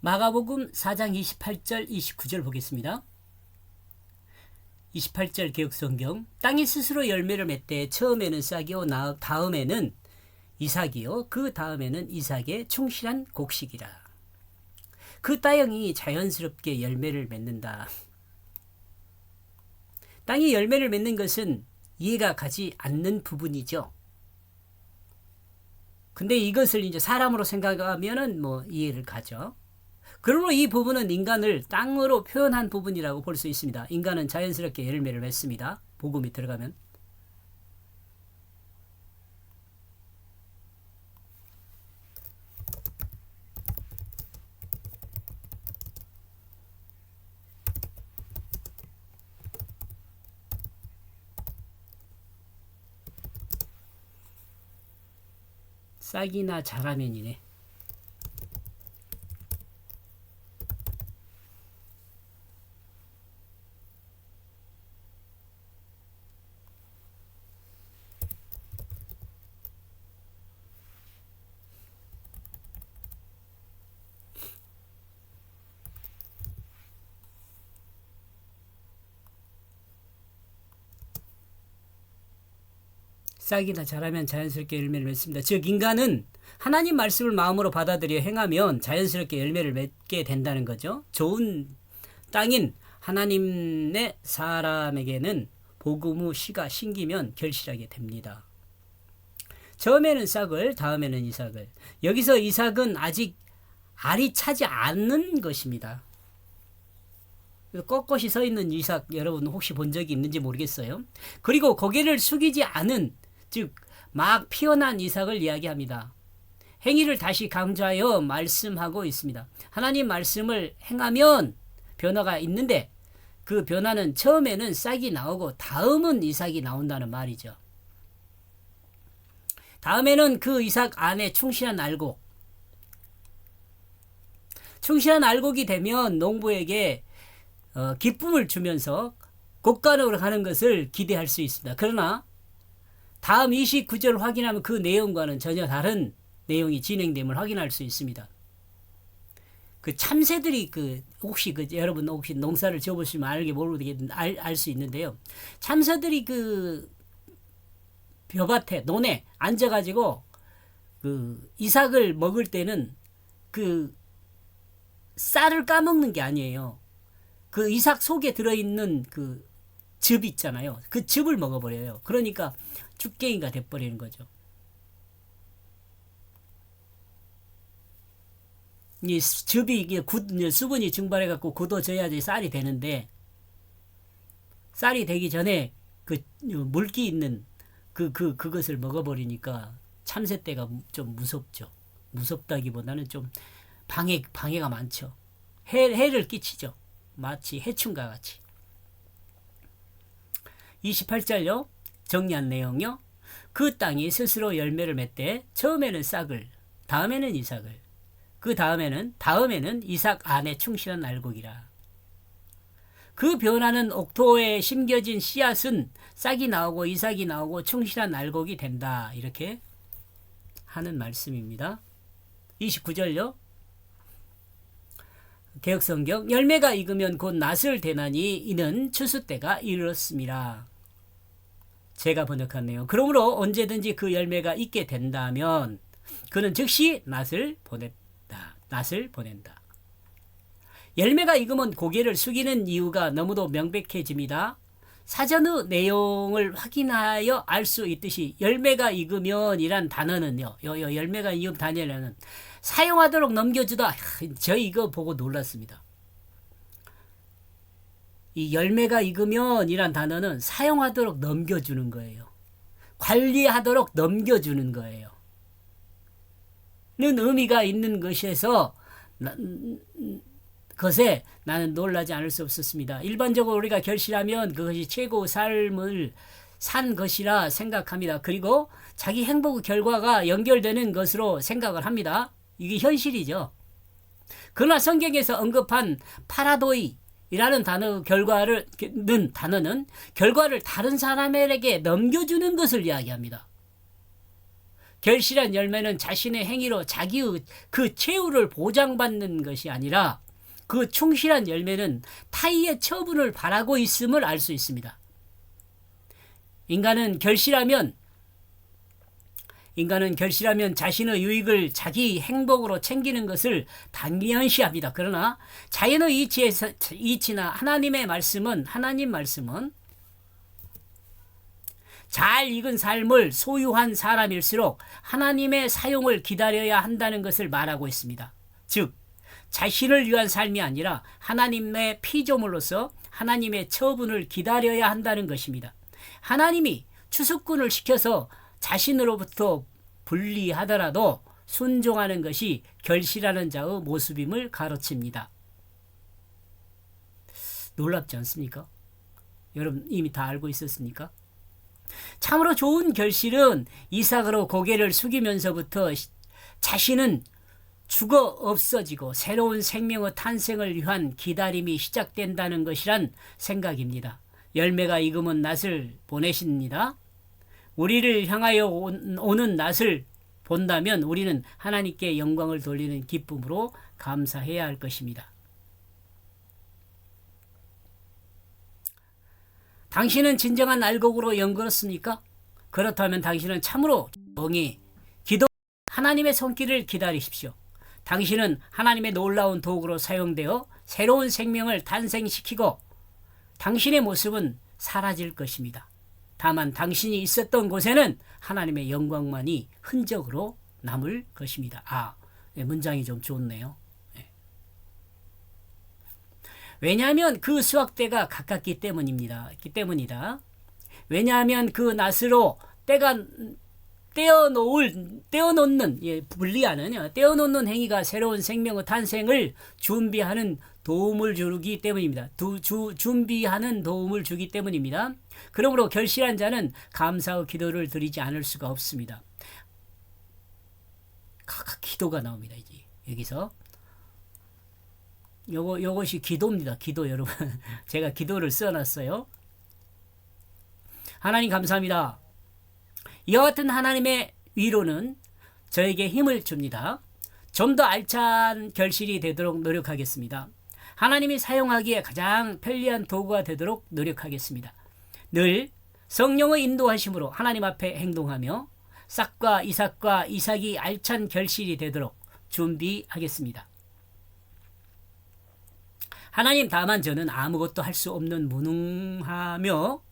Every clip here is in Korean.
마가복음 4장 28절 29절 보겠습니다. 28절 개역성경. 땅이 스스로 열매를 맺되 처음에는 싹이요 다음에는 이삭이요 그 다음에는 이삭의 충실한 곡식이라. 그 땅이 자연스럽게 열매를 맺는다. 땅이 열매를 맺는 것은 이해가 가지 않는 부분이죠. 근데 이것을 이제 사람으로 생각하면은 이해를 가죠. 그러므로 이 부분은 인간을 땅으로 표현한 부분이라고 볼 수 있습니다. 인간은 자연스럽게 열매를 맺습니다. 복음이 들어가면. 싹이나 자라면이네. 싹이나 자라면 자연스럽게 열매를 맺습니다. 즉 인간은 하나님 말씀을 마음으로 받아들여 행하면 자연스럽게 열매를 맺게 된다는 거죠. 좋은 땅인 하나님의 사람에게는 복음 후 씨가 심기면 결실하게 됩니다. 처음에는 싹을, 다음에는 이삭을. 여기서 이삭은 아직 알이 차지 않는 것입니다. 꼿꼿이 서 있는 이삭 여러분 혹시 본 적이 있는지 모르겠어요. 그리고 고개를 숙이지 않은, 즉 막 피어난 이삭을 이야기합니다. 행위를 다시 강조하여 말씀하고 있습니다. 하나님 말씀을 행하면 변화가 있는데 그 변화는 처음에는 싹이 나오고 다음은 이삭이 나온다는 말이죠. 다음에는 그 이삭 안에 충실한 알곡. 충실한 알곡이 되면 농부에게 기쁨을 주면서 곡간으로 가는 것을 기대할 수 있습니다. 그러나 다음 29절 확인하면 그 내용과는 전혀 다른 내용이 진행됨을 확인할 수 있습니다. 그 참새들이 혹시 여러분 혹시 농사를 지어보시면 알 수 있는데요. 참새들이 벼밭에 논에 앉아가지고 이삭을 먹을 때는 쌀을 까먹는 게 아니에요. 그 이삭 속에 들어있는 즙 있잖아요. 그 즙을 먹어버려요. 그러니까 죽갱이가 돼버리는 거죠. 이 즙이 수분이 증발해갖고 굳어져야지 쌀이 되는데 쌀이 되기 전에 물기 있는 그것을 먹어버리니까 참새떼가 좀 무섭죠. 무섭다기보다는 좀 방해가 많죠. 해를 끼치죠. 마치 해충과 같이. 28절요. 정리한 내용요. 그 땅이 스스로 열매를 맺되 처음에는 싹을, 다음에는 이삭을, 그 다음에는 이삭 안에 충실한 알곡이라. 그 변화는 옥토에 심겨진 씨앗은 싹이 나오고 이삭이 나오고 충실한 알곡이 된다. 이렇게 하는 말씀입니다. 29절요. 개역성경. 열매가 익으면 곧 낫을 대나니 이는 추수 때가 이르렀습니다. 제가 번역한 내용. 그러므로 언제든지 그 열매가 있게 된다면 그는 즉시 낫을 보낸다. 열매가 익으면 고개를 숙이는 이유가 너무도 명백해집니다. 사전의 내용을 확인하여 알 수 있듯이 열매가 익으면 이란 단어는요. 열매가 익으면 단어는 사용하도록 넘겨주다. 저희 이거 보고 놀랐습니다. 이 열매가 익으면 이란 단어는 사용하도록 넘겨주는 거예요. 관리하도록 넘겨주는 거예요. 는 의미가 있는 것에서 것에 나는 놀라지 않을 수 없었습니다. 일반적으로 우리가 결실하면 그것이 최고의 삶을 산 것이라 생각합니다. 그리고 자기 행복의 결과가 연결되는 것으로 생각을 합니다. 이게 현실이죠. 그러나 성경에서 언급한 파라도이라는 단어는 결과를 다른 사람에게 넘겨주는 것을 이야기합니다. 결실한 열매는 자신의 행위로 자기의 그 최후를 보장받는 것이 아니라 그 충실한 열매는 타인의 처분을 바라고 있음을 알 수 있습니다. 인간은 결실하면 자신의 유익을 자기 행복으로 챙기는 것을 당연시합니다. 그러나 자연의 이치나 하나님 말씀은 잘 익은 삶을 소유한 사람일수록 하나님의 사용을 기다려야 한다는 것을 말하고 있습니다. 즉 자신을 위한 삶이 아니라 하나님의 피조물로서 하나님의 처분을 기다려야 한다는 것입니다. 하나님이 추수꾼을 시켜서 자신으로부터 분리하더라도 순종하는 것이 결실하는 자의 모습임을 가르칩니다. 놀랍지 않습니까? 여러분 이미 다 알고 있었습니까? 참으로 좋은 결실은 이삭으로 고개를 숙이면서부터 자신은 죽어 없어지고 새로운 생명의 탄생을 위한 기다림이 시작된다는 것이란 생각입니다. 열매가 익으면 낫을 보내십니다. 우리를 향하여 오는 낫을 본다면 우리는 하나님께 영광을 돌리는 기쁨으로 감사해야 할 것입니다. 당신은 진정한 알곡으로 연결했습니까? 그렇다면 당신은 참으로 조용히 하나님의 손길을 기다리십시오. 당신은 하나님의 놀라운 도구로 사용되어 새로운 생명을 탄생시키고 당신의 모습은 사라질 것입니다. 다만 당신이 있었던 곳에는 하나님의 영광만이 흔적으로 남을 것입니다. 문장이 좀 좋네요. 왜냐하면 그 수확때가 가깝기 때문이다. 왜냐하면 그 낫으로 떼어놓는 행위가 새로운 생명의 탄생을 준비하는 도움을 주기 때문입니다. 준비하는 도움을 주기 때문입니다. 그러므로 결실한 자는 감사의 기도를 드리지 않을 수가 없습니다. 기도가 나옵니다. 이제 여기서 요것이 기도입니다. 기도 여러분. 제가 기도를 써놨어요. 하나님 감사합니다. 이와 같은 하나님의 위로는 저에게 힘을 줍니다. 좀 더 알찬 결실이 되도록 노력하겠습니다. 하나님이 사용하기에 가장 편리한 도구가 되도록 노력하겠습니다. 늘 성령의 인도하심으로 하나님 앞에 행동하며 싹과 이삭이 알찬 결실이 되도록 준비하겠습니다. 하나님, 다만 저는 아무것도 할 수 없는 무능하며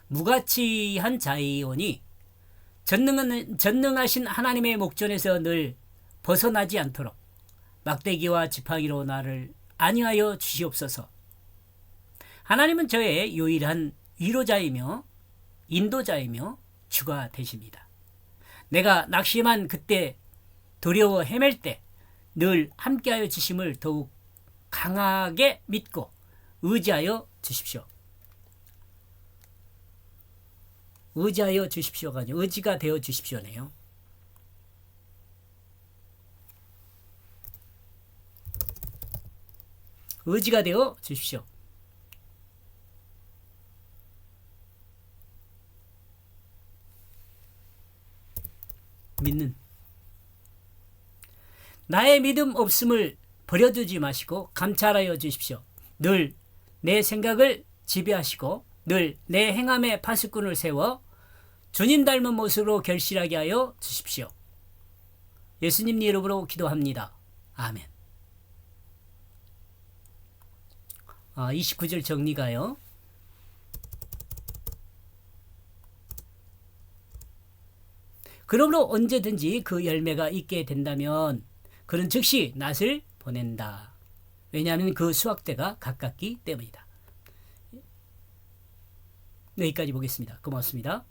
무가치한 자이오니 전능하신 하나님의 목전에서 늘 벗어나지 않도록 막대기와 지팡이로 나를 안위하여 주시옵소서. 하나님은 저의 유일한 위로자이며 인도자이며 주가 되십니다. 내가 낙심한 그때, 두려워 헤맬 때 늘 함께하여 주심을 더욱 강하게 믿고 의지하여 주십시오. 의지하여 주십시오가 아니고 의지가 되어 주십시오네요. 의지가 되어 주십시오. 믿는 나의 믿음 없음을 버려두지 마시고 감찰하여 주십시오. 늘 내 생각을 지배하시고 늘 내 행함의 파수꾼을 세워 주님 닮은 모습으로 결실하게 하여 주십시오. 예수님 이름으로 기도합니다. 아멘. 29절 정리가요. 그러므로 언제든지 그 열매가 있게 된다면 그는 즉시 낫을 보낸다. 왜냐하면 그 수확때가 가깝기 때문이다. 여기까지 보겠습니다. 고맙습니다.